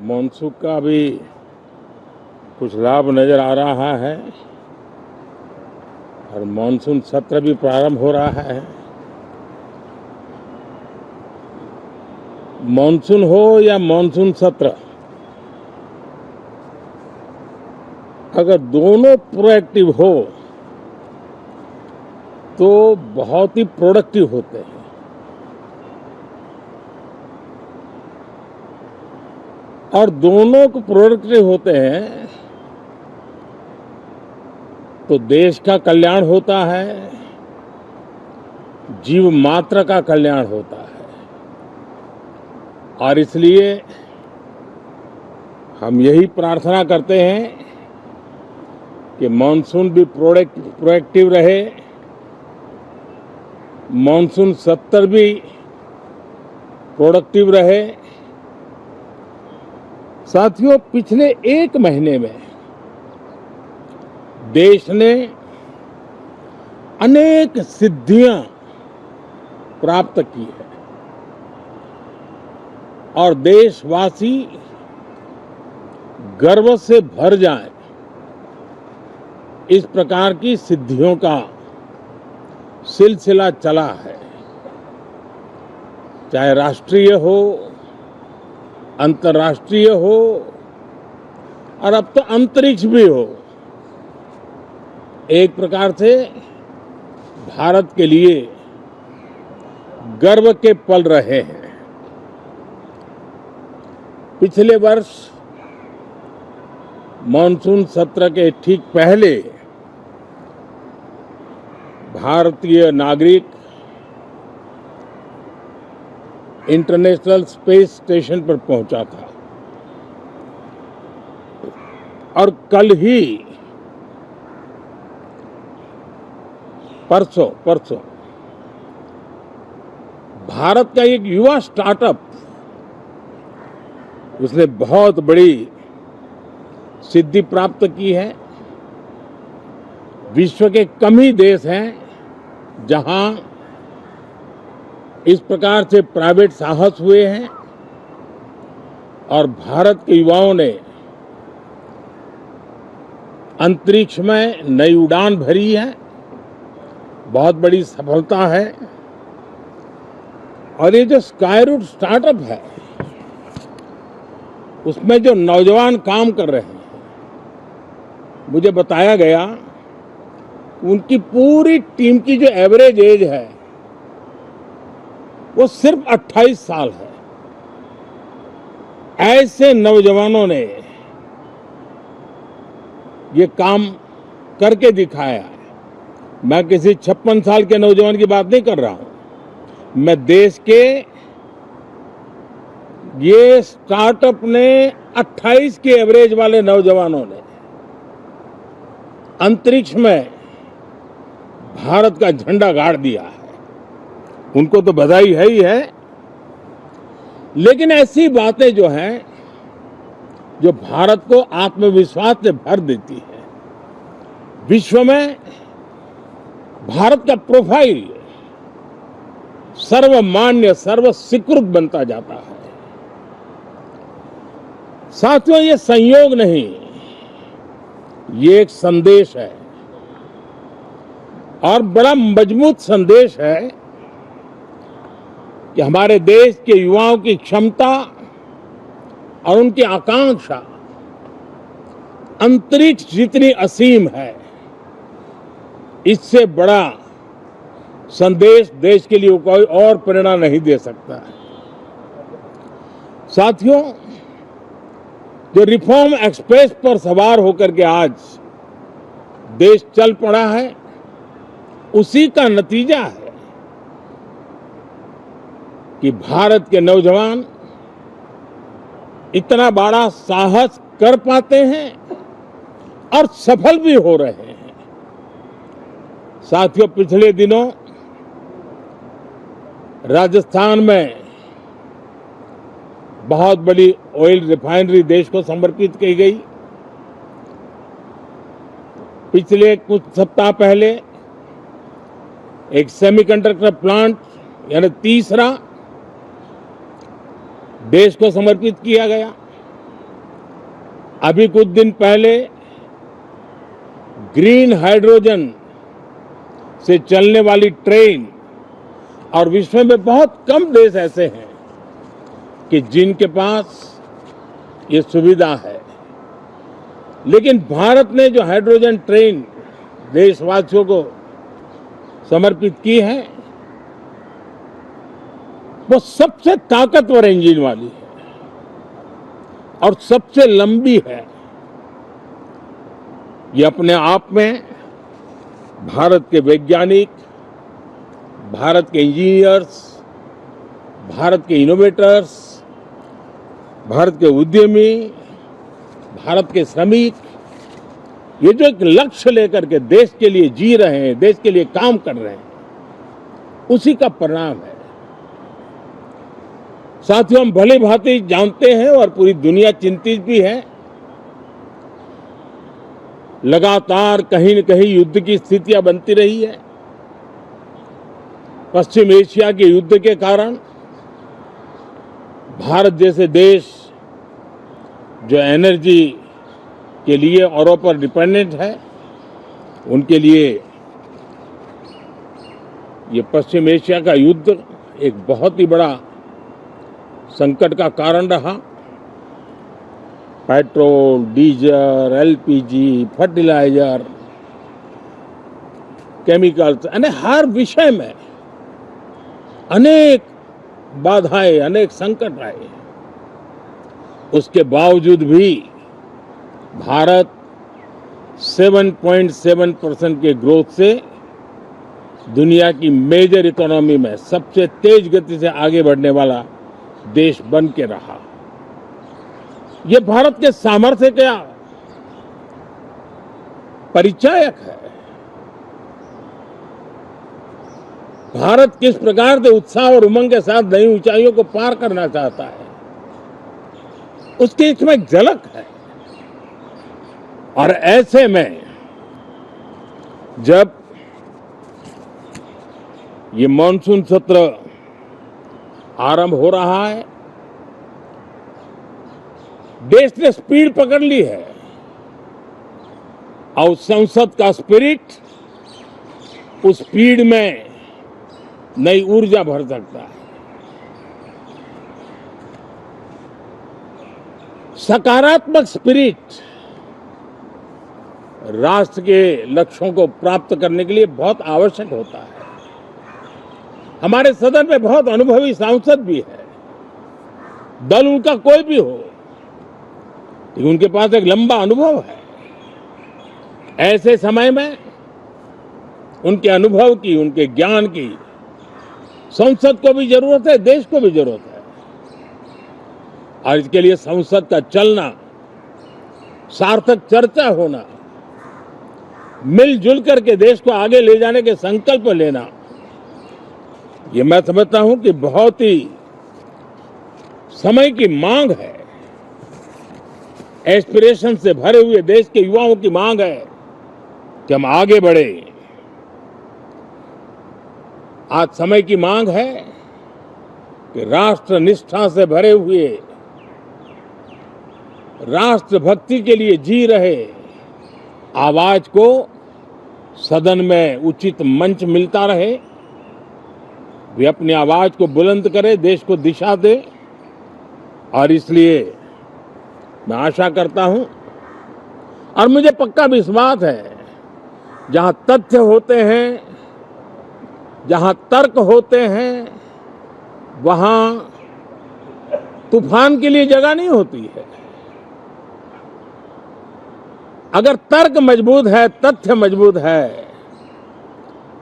Monsoon का भी कुछ लाभ नजर आ रहा है और मानसून सत्र भी प्रारंभ हो रहा है। मानसून हो या मानसून सत्र, अगर दोनों प्रोएक्टिव हो तो बहुत ही प्रोडक्टिव होते हैं। और दोनों को प्रोडक्टिव होते हैं तो देश का कल्याण होता है, जीव मात्र का कल्याण होता है। और इसलिए हम यही प्रार्थना करते हैं कि मानसून भी प्रोएक्टिव रहे, मानसून सत्र भी प्रोडक्टिव रहे। साथियों, पिछले एक महीने में देश ने अनेक सिद्धियां प्राप्त की है और देशवासी गर्व से भर जाएं, इस प्रकार की सिद्धियों का सिलसिला चला है। चाहे राष्ट्रीय हो, अंतर्राष्ट्रीय हो और अब तो अंतरिक्ष भी हो, एक प्रकार से भारत के लिए गर्व के पल रहे हैं। पिछले वर्ष मानसून सत्र के ठीक पहले भारतीय नागरिक इंटरनेशनल स्पेस स्टेशन पर पहुंचा था और कल ही परसों भारत का एक युवा स्टार्टअप, उसने बहुत बड़ी सिद्धि प्राप्त की है। विश्व के कम ही देश हैं जहां इस प्रकार से प्राइवेट साहस हुए हैं और भारत के युवाओं ने अंतरिक्ष में नई उड़ान भरी है। बहुत बड़ी सफलता है। और ये जो स्काईरूट स्टार्टअप है, उसमें जो नौजवान काम कर रहे हैं, मुझे बताया गया उनकी पूरी टीम की जो एवरेज एज है वो सिर्फ 28 साल है। ऐसे नौजवानों ने ये काम करके दिखाया है। मैं किसी 56 साल के नौजवान की बात नहीं कर रहा हूं। मैं देश के ये स्टार्टअप ने 28 के एवरेज वाले नौजवानों ने अंतरिक्ष में भारत का झंडा गाड़ दिया है। उनको तो बधाई है ही है, लेकिन ऐसी बातें जो हैं जो भारत को आत्मविश्वास से भर देती है। विश्व में भारत का प्रोफाइल सर्वमान्य, सर्वस्वीकृत बनता जाता है। साथियों, ये संयोग नहीं, ये एक संदेश है और बड़ा मजबूत संदेश है कि हमारे देश के युवाओं की क्षमता और उनकी आकांक्षा अंतरिक्ष जितनी असीम है, इससे बड़ा संदेश देश के लिए कोई और प्रेरणा नहीं दे सकता है। साथियों, जो रिफॉर्म एक्सप्रेस पर सवार होकर के आज देश चल पड़ा है, उसी का नतीजा है कि भारत के नौजवान इतना बड़ा साहस कर पाते हैं और सफल भी हो रहे हैं। साथियों, पिछले दिनों राजस्थान में बहुत बड़ी ऑयल रिफाइनरी देश को समर्पित की गई। पिछले कुछ सप्ताह पहले एक सेमीकंडक्टर प्लांट यानी तीसरा देश को समर्पित किया गया। अभी कुछ दिन पहले ग्रीन हाइड्रोजन से चलने वाली ट्रेन, और विश्व में बहुत कम देश ऐसे हैं कि जिनके पास ये सुविधा है, लेकिन भारत ने जो हाइड्रोजन ट्रेन देशवासियों को समर्पित की है, वो सबसे ताकतवर इंजन वाली है और सबसे लंबी है। ये अपने आप में भारत के वैज्ञानिक, भारत के इंजीनियर्स, भारत के इनोवेटर्स, भारत के उद्यमी, भारत के श्रमिक, ये जो एक लक्ष्य लेकर के देश के लिए जी रहे हैं, देश के लिए काम कर रहे हैं, उसी का परिणाम है। साथियों, हम भली भांति जानते हैं और पूरी दुनिया चिंतित भी है, लगातार कहीं न कहीं युद्ध की स्थितियां बनती रही है। पश्चिम एशिया के युद्ध के कारण भारत जैसे देश जो एनर्जी के लिए औरों पर डिपेंडेंट है, उनके लिए ये पश्चिम एशिया का युद्ध एक बहुत ही बड़ा संकट का कारण रहा। Petrol, diesel, LPG, fertilizer, chemicals, यानी हर विषय में अनेक बाधाएं, अनेक संकट आए। उसके बावजूद भी भारत 7.7% के ग्रोथ से दुनिया की मेजर इकोनॉमी में सबसे तेज गति से आगे बढ़ने वाला देश बन के रहा। ये भारत के सामर्थ्य का परिचायक है। भारत किस प्रकार से उत्साह और उमंग के साथ नई ऊंचाइयों को पार करना चाहता है, उसकी इसमें एक झलक है। और ऐसे में जब ये मॉनसून सत्र आरंभ हो रहा है, देश ने स्पीड पकड़ ली है और संसद का स्पिरिट उस स्पीड में नई ऊर्जा भर सकता है। सकारात्मक स्पिरिट राष्ट्र के लक्ष्यों को प्राप्त करने के लिए बहुत आवश्यक होता है। हमारे सदन में बहुत अनुभवी सांसद भी है, दल उनका कोई भी हो, लेकिन उनके पास एक लंबा अनुभव है। ऐसे समय में उनके अनुभव की, उनके ज्ञान की संसद को भी जरूरत है, देश को भी जरूरत है। और इसके लिए संसद का चलना, सार्थक चर्चा होना, मिलजुल करके देश को आगे ले जाने के संकल्प लेना, ये मैं समझता हूं कि बहुत ही समय की मांग है। एस्पिरेशन से भरे हुए देश के युवाओं की मांग है कि हम आगे बढ़े। आज समय की मांग है कि राष्ट्र निष्ठा से भरे हुए, राष्ट्र भक्ति के लिए जी रहे आवाज को सदन में उचित मंच मिलता रहे, वे अपनी आवाज को बुलंद करे, देश को दिशा दे। और इसलिए मैं आशा करता हूं और मुझे पक्का विश्वास है, जहां तथ्य होते हैं, जहां तर्क होते हैं, वहां तूफान के लिए जगह नहीं होती है। अगर तर्क मजबूत है, तथ्य मजबूत है,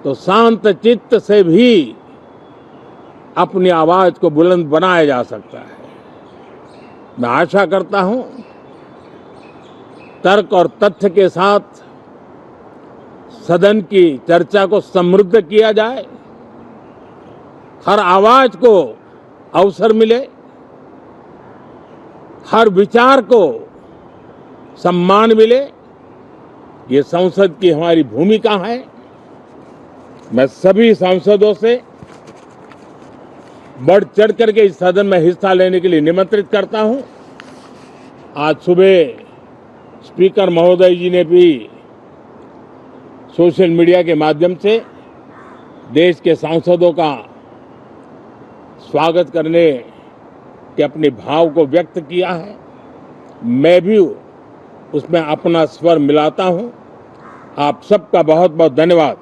तो शांत चित्त से भी अपनी आवाज को बुलंद बनाया जा सकता है। मैं आशा करता हूं तर्क और तथ्य के साथ सदन की चर्चा को समृद्ध किया जाए, हर आवाज को अवसर मिले, हर विचार को सम्मान मिले। ये संसद की हमारी भूमिका है। मैं सभी सांसदों से बढ़ चढ़ करके इस सदन में हिस्सा लेने के लिए निमंत्रित करता हूं। आज सुबह स्पीकर महोदय जी ने भी सोशल मीडिया के माध्यम से देश के सांसदों का स्वागत करने के अपने भाव को व्यक्त किया है। मैं भी उसमें अपना स्वर मिलाता हूं। आप सबका बहुत बहुत धन्यवाद।